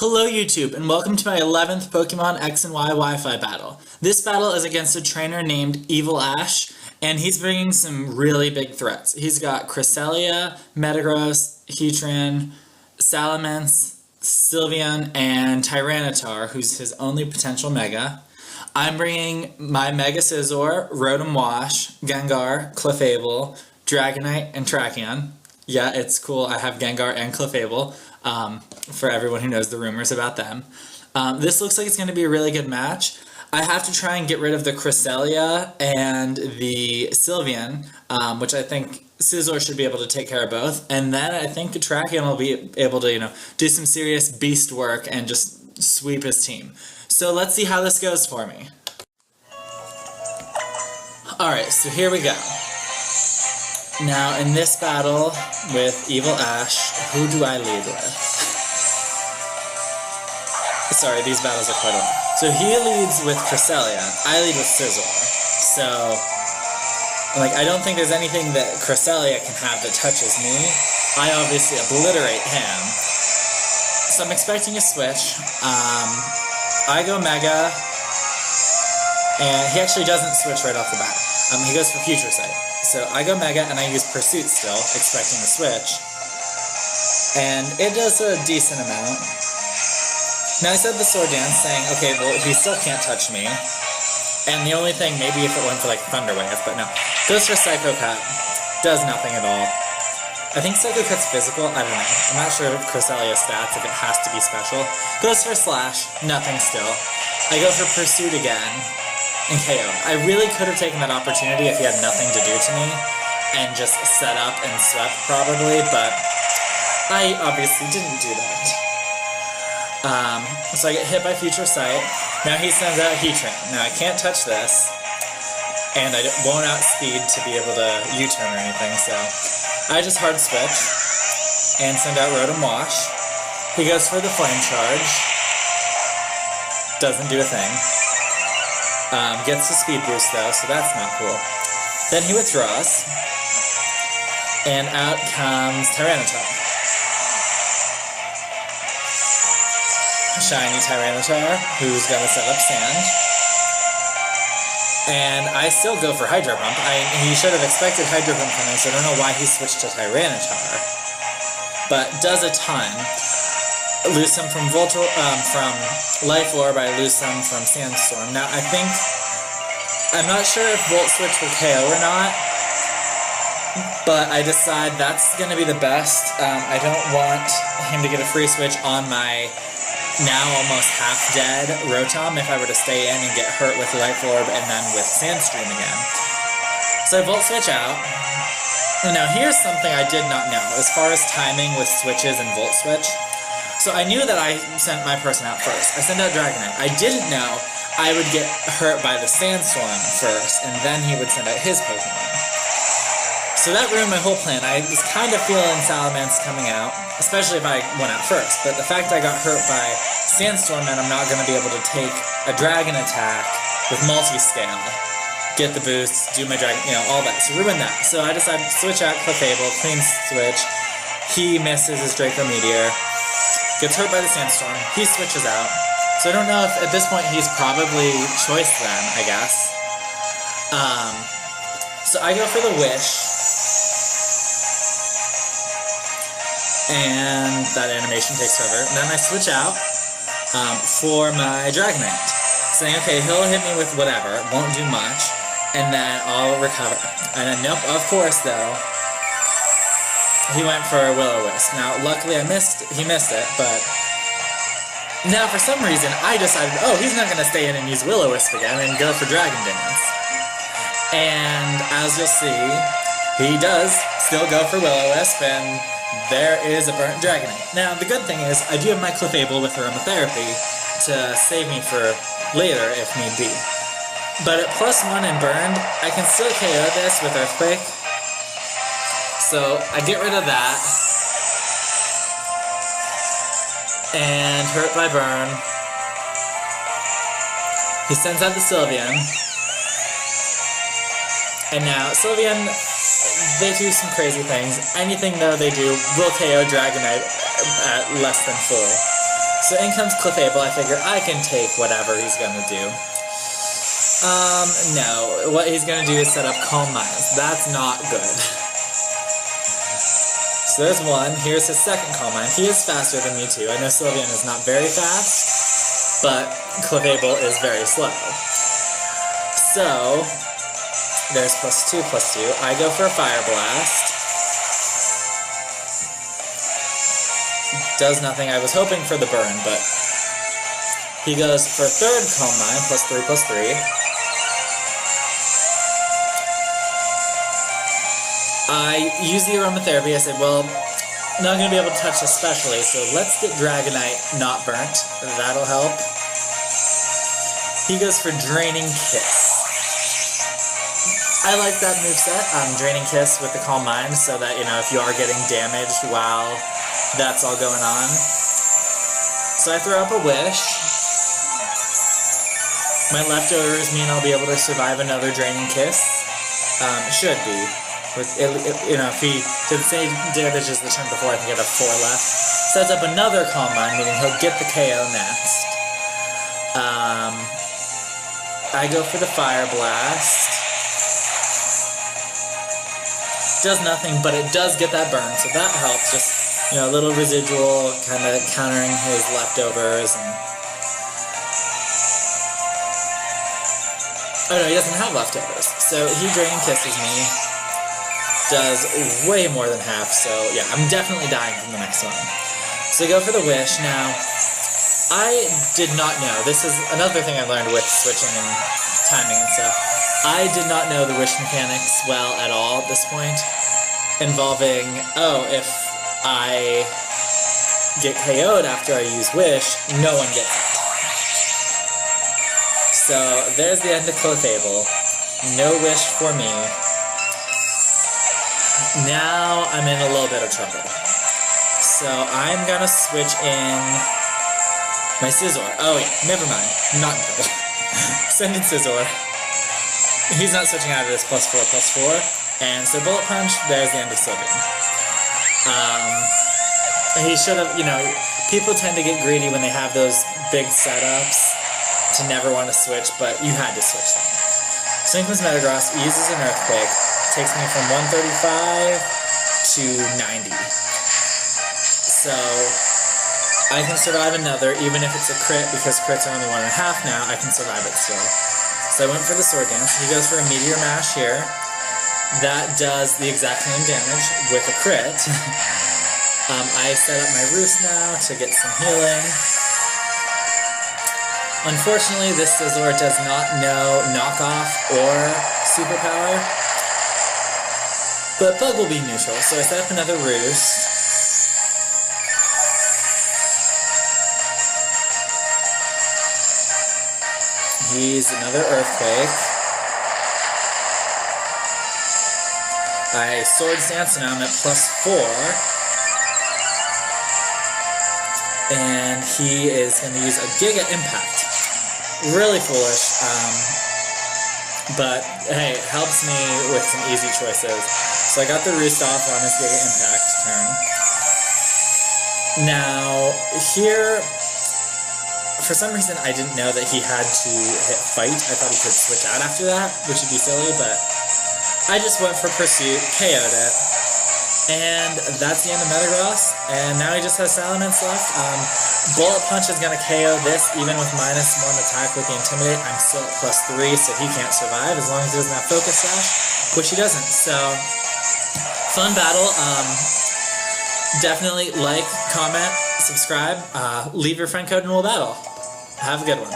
Hello YouTube, and welcome to my 11th Pokemon X and Y Wi-Fi battle. This battle is against a trainer named EVILASH, and he's bringing some really big threats. He's got Cresselia, Metagross, Heatran, Salamence, Sylveon, and Tyranitar, who's his only potential Mega. I'm bringing my Mega Scizor, Rotom-w, Gengar, Clefable, Dragonite, and Tracheon. Yeah, it's cool. I have Gengar and Clefable. For everyone who knows the rumors about them. This looks like it's going to be a really good match. I have to try and get rid of the Cresselia and the Sylveon, which I think Scizor should be able to take care of both. And then I think Tracheon will be able to, do some serious beast work and just sweep his team. So let's see how this goes for me. Alright, so here we go. Now, in this battle with EVILASH, who do I lead with? Sorry, these battles are quite long. So he leads with Cresselia, I lead with Scizor. So, I don't think there's anything that Cresselia can have that touches me. I obviously obliterate him. So I'm expecting a switch. I go Mega, and he actually doesn't switch right off the bat. He goes for Future Sight. So I go Mega, and I use Pursuit still, expecting the switch. And it does a decent amount. Now I said the Sword Dance, saying, okay, well, he still can't touch me. And the only thing, maybe if it went for, Thunder Wave, but no. Goes for Psycho Cut. Does nothing at all. I think Psycho Cut's physical, I don't know. I'm not sure of Cresselia's stats, if it has to be special. Goes for Slash, nothing still. I go for Pursuit again. And KO. I really could have taken that opportunity if he had nothing to do to me and just set up and swept probably, but I obviously didn't do that. So I get hit by Future Sight. Now he sends out Heatran. Now I can't touch this, and I won't outspeed to be able to U-turn or anything, so I just hard switch and send out Rotom-w. He goes for the Flame Charge. Doesn't do a thing. Gets the speed boost though, so that's not cool. Then he withdraws, and out comes Tyranitar. Shiny Tyranitar, who's gonna set up Sand. And I still go for Hydro Pump. He should have expected Hydro Pump from me, so I don't know why he switched to Tyranitar. But does a ton. Lose him from Life Orb, I lose him from Sandstorm. Now, I'm not sure if Volt Switch will KO or not, but I decide that's going to be the best. I don't want him to get a free switch on my now almost half-dead Rotom if I were to stay in and get hurt with Life Orb and then with Sandstream again. So I Volt Switch out. Now, here's something I did not know as far as timing with switches and Volt Switch. So I knew that I sent my person out first. I sent out Dragonite. I didn't know I would get hurt by the Sandstorm first, and then he would send out his Pokemon. So that ruined my whole plan. I was kind of feeling Salamence coming out, especially if I went out first. But the fact I got hurt by Sandstorm meant I'm not going to be able to take a Dragon attack with multi-scale, get the boosts, do my Dragon, all that. So ruin that. So I decided to switch out Clefable, clean switch. He misses his Draco Meteor. Gets hurt by the Sandstorm, he switches out. So I don't know if, at this point, he's probably Choice then, I guess. So I go for the Wish. And that animation takes forever. And then I switch out for my Dragonite. Saying, okay, he'll hit me with whatever, won't do much, and then I'll recover. And then, nope, of course, though. He went for a Will-O-Wisp. Now, luckily he missed it, but now for some reason I decided, oh, he's not going to stay in and use Will-O-Wisp again and go for Dragon Dance. And as you'll see, he does still go for Will-O-Wisp, and there is a burnt Dragonite. Now, the good thing is, I do have my Clefable with Aromatherapy to save me for later if need be. But at +1 and burned, I can still KO this with Earthquake. So I get rid of that, and hurt by burn. He sends out the Sylveon, and now Sylveon, they do some crazy things. Anything though they do will KO Dragonite at less than full. So in comes Clefable. I figure I can take whatever he's gonna do. No. What he's gonna do is set up Calm Minds. That's not good. So there's one. Here's his second Calm Mind. He is faster than me too. I know Sylveon is not very fast, but Clefable is very slow. So there's +2, +2. I go for a Fire Blast. Does nothing. I was hoping for the burn, but he goes for third Calm Mind, +3, +3. I use the Aromatherapy. I said, well, I'm not going to be able to touch especially, so let's get Dragonite not burnt. That'll help. He goes for Draining Kiss. I like that moveset, Draining Kiss with the Calm Mind, so that, you know, if you are getting damaged while that's all going on. So I throw up a Wish. My leftovers mean I'll be able to survive another Draining Kiss. Should be. You know, if he did the same damage as the turn before, I think he had a 4 left. Sets up another Calm Mind, meaning he'll get the KO next. I go for the Fire Blast. Does nothing, but it does get that burn, so that helps. Just, you know, a little residual, kind of countering his leftovers. And oh no, he doesn't have leftovers. So he Draining Kisses me. Does way more than half, so yeah, I'm definitely dying from the next one. So I go for the Wish. Now, I did not know, this is another thing I learned with switching and timing and stuff. I did not know the Wish mechanics well at all at this point, involving, oh, if I get KO'd after I use Wish, no one gets it. So there's the end of Clefable. No Wish for me. Now I'm in a little bit of trouble. So I'm gonna switch in my Scizor. Oh yeah, never mind. Not in trouble. Send in Scizor. He's not switching out of this +4, +4. And so Bullet Punch, there's the end of Sylveon. He should have, you know, people tend to get greedy when they have those big setups to never want to switch, but you had to switch them. So in comes Metagross, uses an Earthquake. Takes me from 135 to 90. So I can survive another, even if it's a crit, because crits are only 1.5 now, I can survive it still. So I went for the Sword Dance. He goes for a Meteor Mash here. That does the exact same damage with a crit. I set up my Roost now to get some healing. Unfortunately, this Scizor does not know Knockoff or Superpower. But Bug will be neutral, so I set up another Roost. He's another Earthquake. I Sword Stance, and now I'm at +4. And he is going to use a Giga Impact. Really foolish, but hey, it helps me with some easy choices. So I got the Roost off on his Giga Impact turn. Now, here, for some reason I didn't know that he had to hit Fight. I thought he could switch out after that, which would be silly, but I just went for Pursuit, KO'd it, and that's the end of Metagross, and now he just has Salamence left. Bullet Punch is going to KO this, even with -1 attack with the Intimidate. I'm still at +3, so he can't survive as long as he doesn't have Focus Sash, which he doesn't, so fun battle. Definitely like, comment, subscribe, leave your friend code and we'll battle. Have a good one.